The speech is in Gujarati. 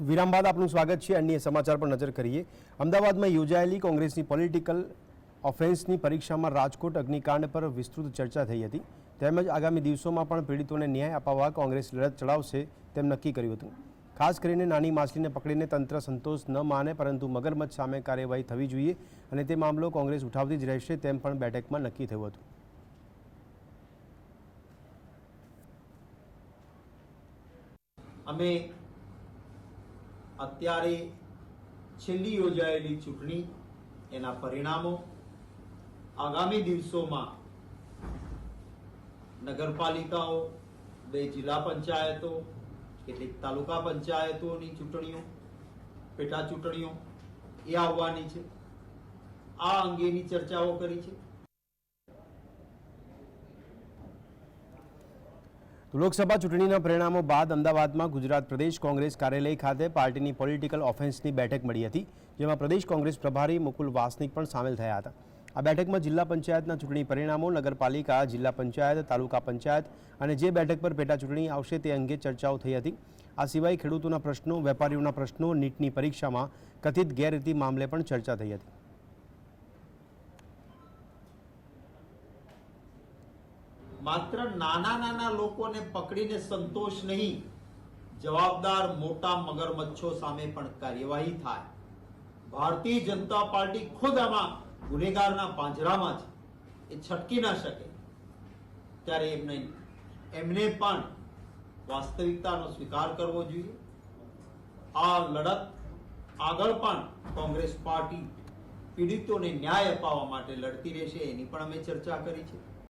વિરામ બાદ આપનું સ્વાગત છે। અન્ય સમાચાર પર નજર કરીએ। અમદાવાદમાં યોજાયેલી કોંગ્રેસની પોલિટિકલ ઓફેન્સની પરીક્ષામાં રાજકોટ અગ્નિકાંડ પર વિસ્તૃત ચર્ચા થઈ હતી। તેમજ આગામી દિવસોમાં પણ પીડિતોને ન્યાય અપાવવા કોંગ્રેસ લડત ચલાવશે તેમ નક્કી કર્યું હતું। ખાસ કરીને નાની માછલીને પકડીને તંત્ર સંતોષ ન માને પરંતુ મગરમચ્છ સામે કાર્યવાહી થવી જોઈએ અને તે મામલો કોંગ્રેસ ઉઠાવતી જ રહેશે તેમ પણ બેઠકમાં નક્કી થયું હતું। અમે અત્યારે છેલ્લી યોજાયેલી ચૂંટણી એના પરિણામો આગામી દિવસોમાં નગરપાલિકાઓ, 2 જિલ્લા પંચાયતો, કેટલીક તાલુકા પંચાયતોની ચૂંટણીઓ, પેટા ચૂંટણીઓ એ આવવાની છે। આ અંગેની ચર્ચાઓ કરી છે। લોકસભા ચૂંટણીના પરિણામો બાદ અમદાવાદમાં ગુજરાત પ્રદેશ કોંગ્રેસ કાર્યાલય ખાતે પાર્ટીની પોલિટિકલ ઓફેન્સની બેઠક મળી હતી, જેમાં પ્રદેશ કોંગ્રેસ પ્રભારી મુકુલ વાસનિક પણ સામેલ થયા હતા। આ બેઠકમાં જિલ્લા પંચાયતના ચૂંટણી પરિણામો, નગરપાલિકા, જિલ્લા પંચાયત, તાલુકા પંચાયત અને જે બેઠક પર પેટા ચૂંટણી આવશે તે અંગે ચર્ચાઓ થઈ હતી। આ સિવાય ખેડૂતોના પ્રશ્નો, વેપારીઓના પ્રશ્નો, નીટની પરીક્ષામાં કથિત ગેરરીતિ મામલે પણ ચર્ચા થઈ હતી। માત્ર નાના લોકોને પકડીને સંતોષ નહીં, જવાબદાર મોટા મગરમચ્છો સામે પણ કાર્યવાહી થાય। ભારતીય જનતા પાર્ટી ખુદ આમાં ગુનેગારના પાંજરામાં છે, એ છટકી ના શકે। ત્યારે એમને પણ વાસ્તવિકતાનો સ્વીકાર કરવો જોઈએ। આ લડત આગળ પણ કોંગ્રેસ પાર્ટી પીડિતોને ન્યાય અપાવવા માટે લડતી રહેશે, એની પણ અમે ચર્ચા કરી છે।